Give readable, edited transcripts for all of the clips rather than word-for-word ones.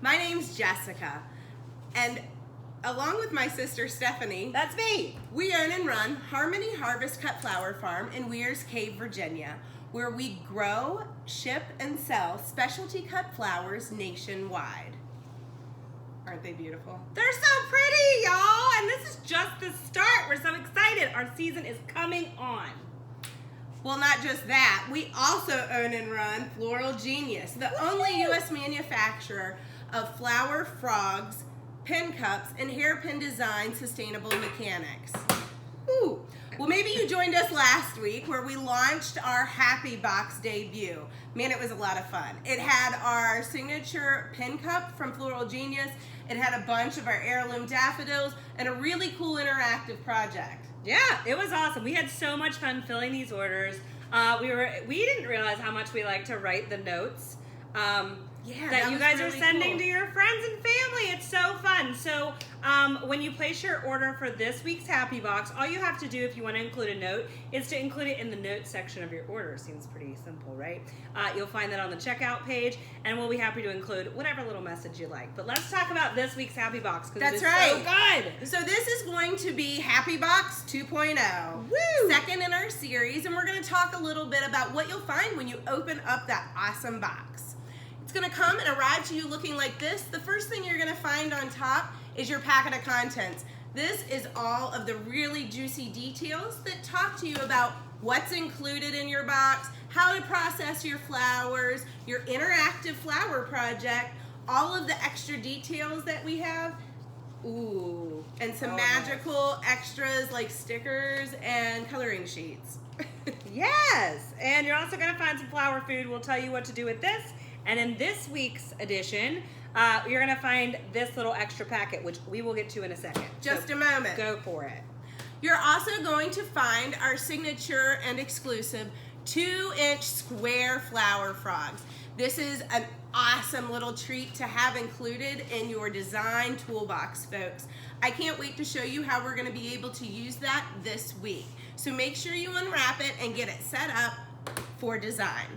My name's Jessica, and along with my sister Stephanie, That's me. we own and run Harmony Harvest Cut Flower Farm in Weir's Cave, Virginia, where we grow, ship, and sell specialty cut flowers nationwide. Aren't they beautiful? They're so pretty, y'all. And this is just the start. We're so excited. Our season is coming on. Well, not just that, we also own and run Floral Genius, the only U.S. manufacturer of flower frogs, pin cups, and hairpin design sustainable mechanics. Ooh. Well, maybe you joined us last week where we launched our Happy Box debut. Man, it was a lot of fun. It had our signature pin cup from Floral Genius. It had a bunch of our heirloom daffodils and a really cool interactive project. Yeah, it was awesome. We had so much fun filling these orders. We didn't realize how much we like to write the notes. That you guys are sending to your friends and family. It's so fun. So when you place your order for this week's Happy Box, all you have to do if you want to include a note is to include it in the notes section of your order. Seems pretty simple, right? You'll find that on the checkout page, and we'll be happy to include whatever little message you like. But let's talk about this week's Happy Box because it's so good. So this is going to be Happy Box 2.0. Woo! Second in our series, and we're going to talk a little bit about what you'll find when you open up that awesome box. It's gonna come and arrive to you looking like this. The first thing you're gonna find on top is your packet of contents. This is all of the really juicy details that talk to you about what's included in your box, how to process your flowers, your interactive flower project, all of the extra details that we have. Ooh, and some magical extras like stickers and coloring sheets. Yes, and you're also gonna find some flower food. We'll tell you what to do with this. And in this week's edition, you're going to find this little extra packet, which we will get to in a second. Just a moment. Go for it. You're also going to find our signature and exclusive 2-inch square flower frogs. This is an awesome little treat to have included in your design toolbox, folks. I can't wait to show you how we're going to be able to use that this week. So make sure you unwrap it and get it set up for design.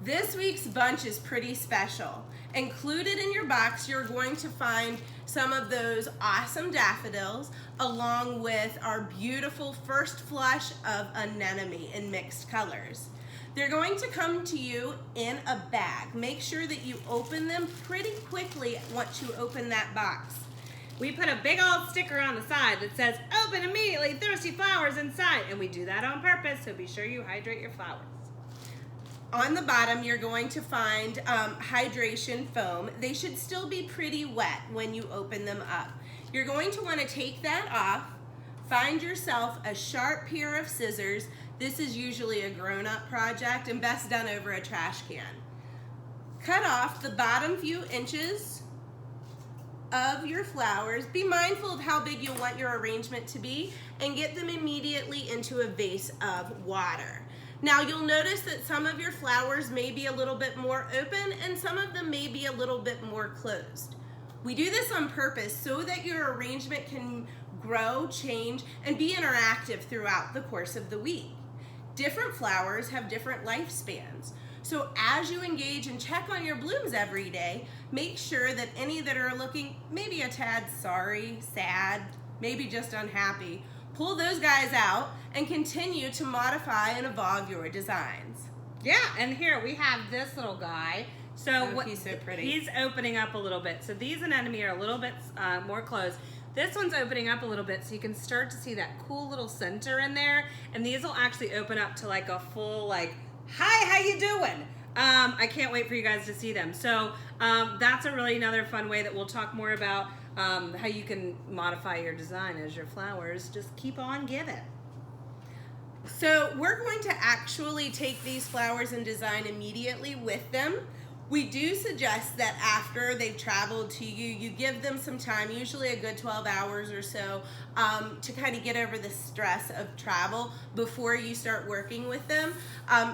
This week's bunch is pretty special. Included in your box, you're going to find some of those awesome daffodils along with our beautiful first flush of anemone in mixed colors. They're going to come to you in a bag. Make sure that you open them pretty quickly once you open that box. We put a big old sticker on the side that says, "Open immediately, thirsty flowers inside." And we do that on purpose, so be sure you hydrate your flowers. On the bottom, you're going to find hydration foam. They should still be pretty wet when you open them up. You're going to want to take that off, find yourself a sharp pair of scissors. This is usually a grown-up project and best done over a trash can. Cut off the bottom few inches of your flowers. Be mindful of how big you want your arrangement to be and get them immediately into a vase of water. Now you'll notice that some of your flowers may be a little bit more open and some of them may be a little bit more closed. We do this on purpose so that your arrangement can grow, change, and be interactive throughout the course of the week. Different flowers have different lifespans. So as you engage and check on your blooms every day, make sure that any that are looking maybe a tad sorry, sad, maybe just unhappy, pull those guys out and continue to modify and evolve your designs. Yeah, and here we have this little guy. So he's so pretty. He's opening up a little bit. So these anemone are a little bit more closed. This one's opening up a little bit so you can start to see that cool little center in there. And these will actually open up to like a full like, "Hi, how you doing?" I can't wait for you guys to see them. So that's a really another fun way that we'll talk more about how you can modify your design as your flowers just keep on giving. So we're going to actually take these flowers and design immediately with them. We do suggest that after they've traveled to you, you give them some time, usually a good 12 hours or so, to kind of get over the stress of travel before you start working with them.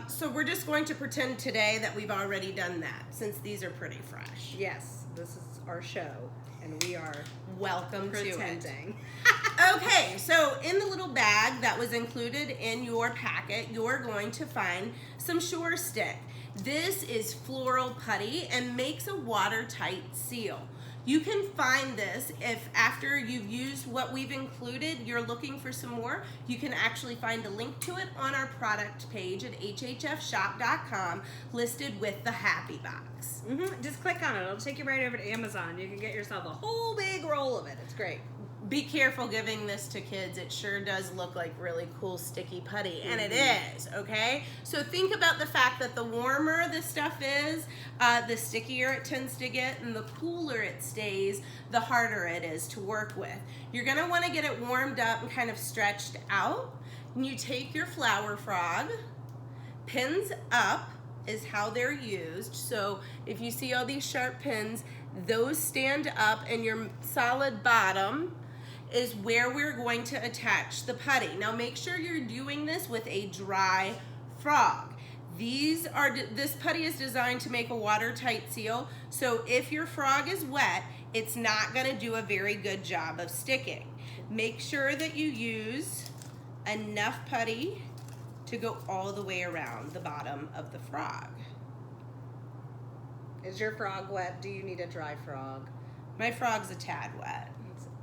So we're just going to pretend today that we've already done that, since these are pretty fresh. Yes, this is our show, and we are welcome pretending. To it. Okay, so in the little bag that was included in your packet, you're going to find some Shore Stick. This is floral putty and makes a watertight seal. You can find this if after you've used what we've included, you're looking for some more, you can actually find a link to it on our product page at hhfshop.com listed with the Happy Box. Just click on it. It'll take you right over to Amazon. You can get yourself a whole big roll of it. It's great. Be careful giving this to kids. It sure does look like really cool sticky putty, and it is, okay? So think about the fact that the warmer the stuff is, the stickier it tends to get, and the cooler it stays, the harder it is to work with. You're gonna wanna get it warmed up and kind of stretched out, and you take your flower frog, pins up is how they're used. So if you see all these sharp pins, those stand up, and your solid bottom is where we're going to attach the putty. Now make sure you're doing this with a dry frog. This putty is designed to make a watertight seal, so if your frog is wet, it's not gonna do a very good job of sticking. Make sure that you use enough putty to go all the way around the bottom of the frog. Is your frog wet? Do you need a dry frog? My frog's a tad wet.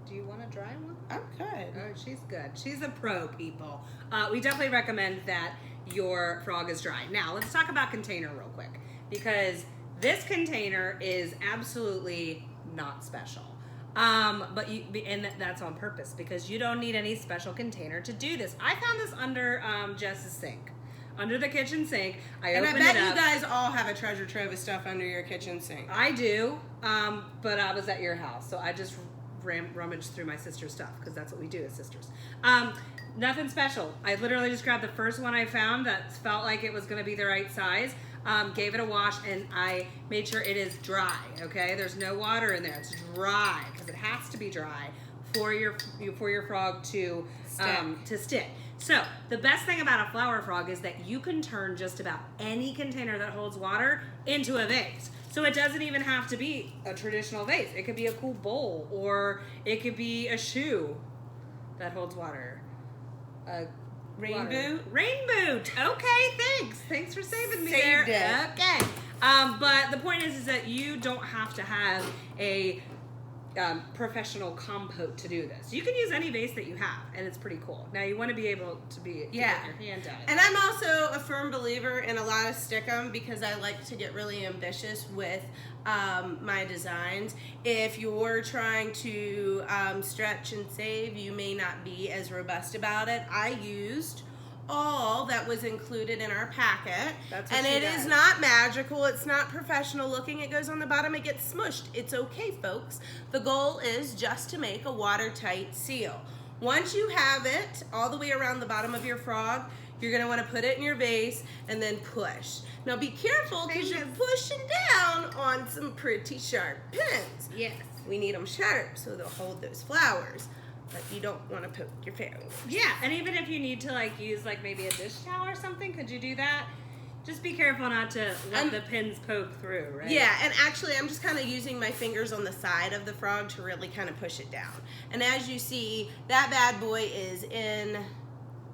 Do you want a dry one? I'm good. Oh, she's good. She's a pro, people. We definitely recommend that your frog is dry. Now, let's talk about container real quick, because this container is absolutely not special. And that's on purpose, because you don't need any special container to do this. I found this under Jess's sink. Under the kitchen sink. I bet you guys all have a treasure trove of stuff under your kitchen sink. I do, but I was at your house, so I just rummaged through my sister's stuff, because that's what we do as sisters. Nothing special. I literally just grabbed the first one I found that felt like it was going to be the right size, gave it a wash, and I made sure it is dry, okay? There's no water in there. It's dry, because it has to be dry for your frog to stick. So the best thing about a flower frog is that you can turn just about any container that holds water into a vase. So it doesn't even have to be a traditional vase. It could be a cool bowl, or it could be a shoe that holds water. Rain boot? Rain boot. Okay, thanks. Thanks for saving me Saved there. it. Okay. But the point is that you don't have to have a professional compote to do this. You can use any vase that you have, and it's pretty cool. Now you want to be able to get your hand at it. And I'm also a firm believer in a lot of stickum, because I like to get really ambitious with my designs. If you're trying to stretch and save, you may not be as robust about it. I used all that was included in our packet, and it is not magical, it's not professional looking, it goes on the bottom, it gets smushed. It's okay, folks. The goal is just to make a watertight seal. Once you have it all the way around the bottom of your frog, you're going to want to put it in your vase and then push. Now be careful, because you're pushing down on some pretty sharp pins. Yes. We need them sharp so they'll hold those flowers. But you don't want to poke your fingers. Yeah, and even if you need to use maybe a dish towel or something, could you do that? Just be careful not to let the pins poke through, right? Yeah, and actually I'm just kind of using my fingers on the side of the frog to really kind of push it down. And as you see, that bad boy is in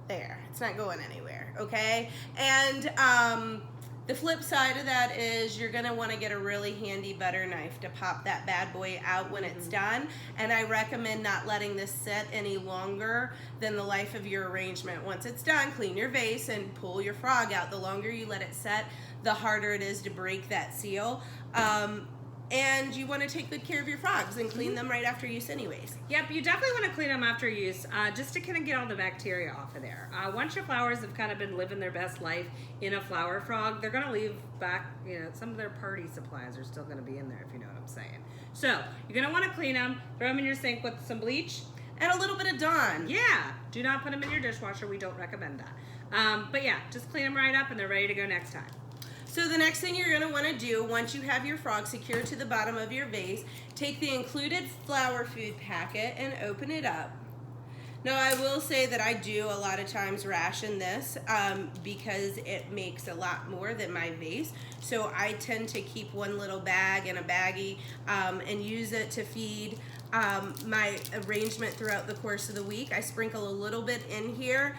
there. It's not going anywhere, okay? And the flip side of that is you're going to want to get a really handy butter knife to pop that bad boy out when it's done. And I recommend not letting this sit any longer than the life of your arrangement. Once it's done, clean your vase and pull your frog out. The longer you let it set, the harder it is to break that seal. And you want to take good care of your frogs and clean them right after use anyways. Yep, you definitely want to clean them after use, just to kind of get all the bacteria off of there. Once your flowers have kind of been living their best life in a flower frog, they're going to leave back, some of their party supplies are still going to be in there, if you know what I'm saying. So, you're going to want to clean them, throw them in your sink with some bleach. And a little bit of Dawn. Yeah, do not put them in your dishwasher. We don't recommend that. But yeah, just clean them right up and they're ready to go next time. So the next thing you're going to want to do, once you have your frog secured to the bottom of your vase, take the included flower food packet and open it up. No, I will say that I do a lot of times ration this because it makes a lot more than my vase. So I tend to keep one little bag in a baggie and use it to feed my arrangement throughout the course of the week. I sprinkle a little bit in here.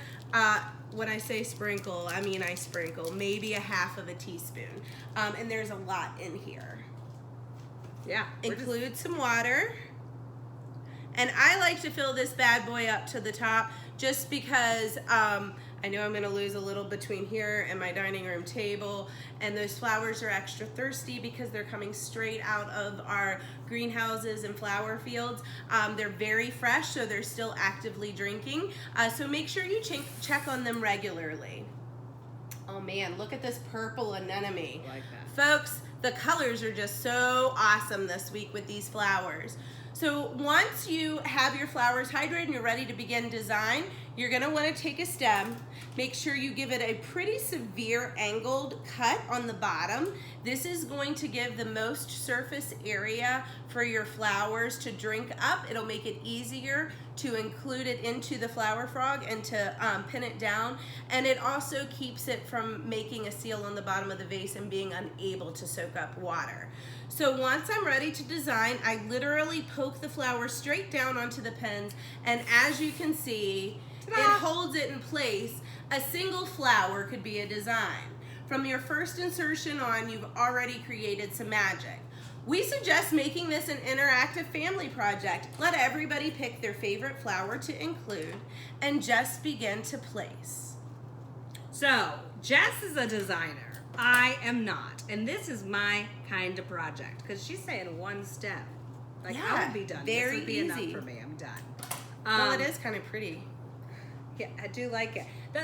When I say sprinkle, I mean I sprinkle maybe a half of a teaspoon. And there's a lot in here. Yeah. Include some water. And I like to fill this bad boy up to the top just because I know I'm going to lose a little between here and my dining room table. And those flowers are extra thirsty because they're coming straight out of our greenhouses and flower fields. They're very fresh, so they're still actively drinking. So make sure you check on them regularly. Oh man, look at this purple anemone. I like that. Folks, the colors are just so awesome this week with these flowers. So once you have your flowers hydrated and you're ready to begin design, you're going to want to take a stem. Make sure you give it a pretty severe angled cut on the bottom. This is going to give the most surface area for your flowers to drink up. It'll make it easier to include it into the flower frog and to pin it down. And it also keeps it from making a seal on the bottom of the vase and being unable to soak up water. So once I'm ready to design, I literally poke the flower straight down onto the pins, and as you can see, it holds it in place. A single flower could be a design. From your first insertion on, you've already created some magic. We suggest making this an interactive family project. Let everybody pick their favorite flower to include and just begin to place. So, Jess is a designer. I am not. And this is my kind of project because she's saying one step. Like, yeah, I would be done. Very this would be easy. enough for me. I'm done. Well, it is kind of pretty. Yeah, I do like it. The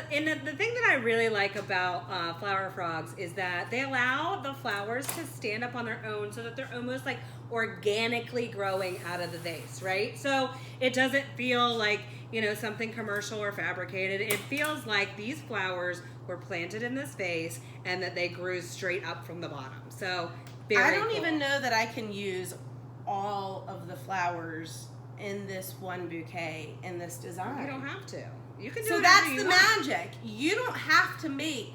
thing that I really like about flower frogs is that they allow the flowers to stand up on their own so that they're almost like organically growing out of the vase, right? So it doesn't feel like, you know, something commercial or fabricated. It feels like these flowers were planted in this vase and that they grew straight up from the bottom. So I don't even know that I can use all of the flowers in this one bouquet in this design. You don't have to. You can do so that's the magic. You don't have to make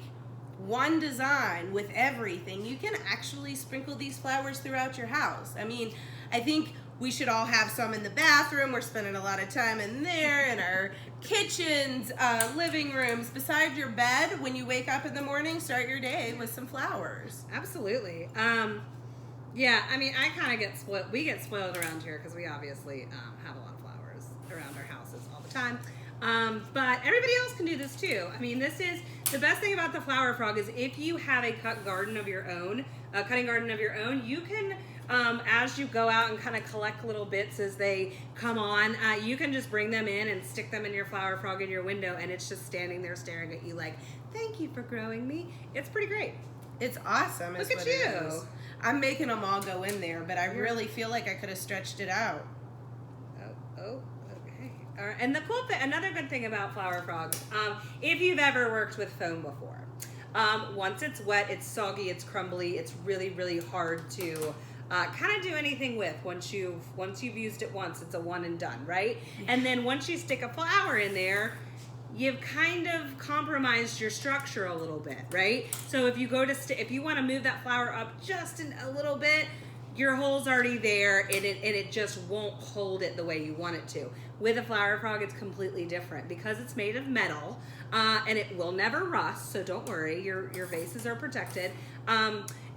one design with everything. You can actually sprinkle these flowers throughout your house. I mean, I think we should all have some in the bathroom. We're spending a lot of time in there, in our kitchens, living rooms. Besides your bed, when you wake up in the morning, start your day with some flowers. Absolutely. Yeah, I mean, I kind of get spoiled. We get spoiled around here because we obviously have a lot of flowers around our houses all the time. But everybody else can do this too. I mean, this is the best thing about the flower frog is if you have a cutting garden of your own, you can, as you go out and kind of collect little bits as they come on, you can just bring them in and stick them in your flower frog in your window, and it's just standing there staring at you like, thank you for growing me. It's pretty great. It's awesome. Look at you. I'm making them all go in there, but I really feel like I could have stretched it out. Okay. All right. And the cool thing, another good thing about flower frogs, if you've ever worked with foam before, once it's wet, it's soggy, it's crumbly, it's really, really hard to kind of do anything with. Once you've used it once, it's a one and done, right? Yeah. And then once you stick a flower in there, you've kind of compromised your structure a little bit, right? So if you go to if you want to move that flower up just a little bit, your hole's already there, and it just won't hold it the way you want it to. With a flower frog, it's completely different because it's made of metal, and it will never rust. So don't worry, your vases are protected.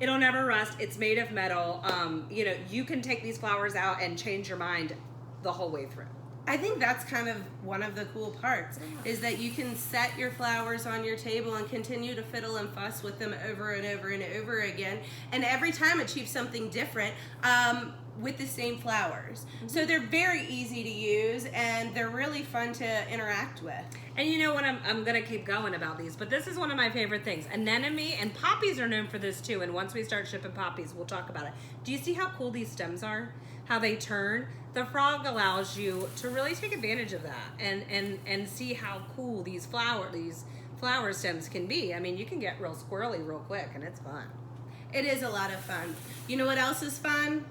It'll never rust. It's made of metal. You know, you can take these flowers out and change your mind the whole way through. I think that's kind of one of the cool parts, is that you can set your flowers on your table and continue to fiddle and fuss with them over and over and over again, and every time achieve something different with the same flowers. Mm-hmm. So they're very easy to use, and they're really fun to interact with. And you know what, I'm going to keep going about these, but this is one of my favorite things. Anemone and poppies are known for this too, and once we start shipping poppies, we'll talk about it. Do you see how cool these stems are? How they turn? The frog allows you to really take advantage of that and see how cool these flower stems can be. I mean, you can get real squirrely real quick, and it's fun. It is a lot of fun. You know what else is fun?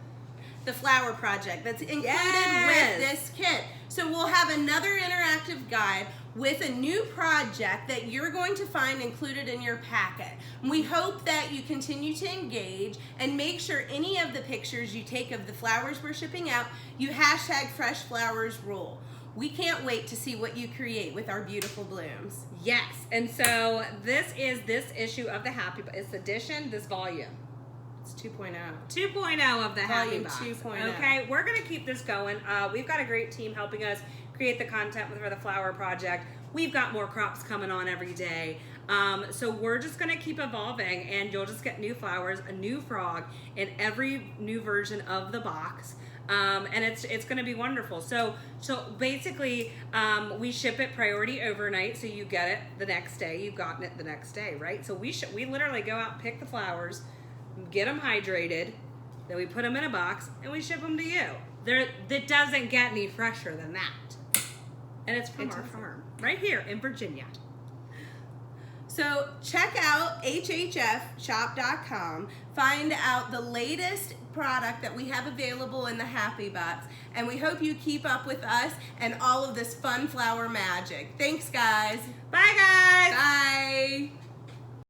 the flower project that's included with this kit. So we'll have another interactive guide with a new project that you're going to find included in your packet. And we hope that you continue to engage and make sure any of the pictures you take of the flowers we're shipping out, you hashtag Fresh Flowers Rule. We can't wait to see what you create with our beautiful blooms. Yes, and so this is this issue of the Happy Box. It's edition, this volume. It's 2.0. 2.0 of the Happy Box. 2.0. Okay, we're going to keep this going. We've got a great team helping us create the content for the flower project. We've got more crops coming on every day. So we're just going to keep evolving, and you'll just get new flowers, a new frog in every new version of the box. And it's going to be wonderful. So basically, we ship it priority overnight, so you get it the next day. You've gotten it the next day, right? So we literally go out and pick the flowers, get them hydrated, then we put them in a box, and we ship them to you. That doesn't get any fresher than that. And it's from our farm, right here in Virginia. So check out hhfshop.com, find out the latest product that we have available in the Happy Box, and we hope you keep up with us and all of this fun flower magic. Thanks, guys. Bye, guys. Bye.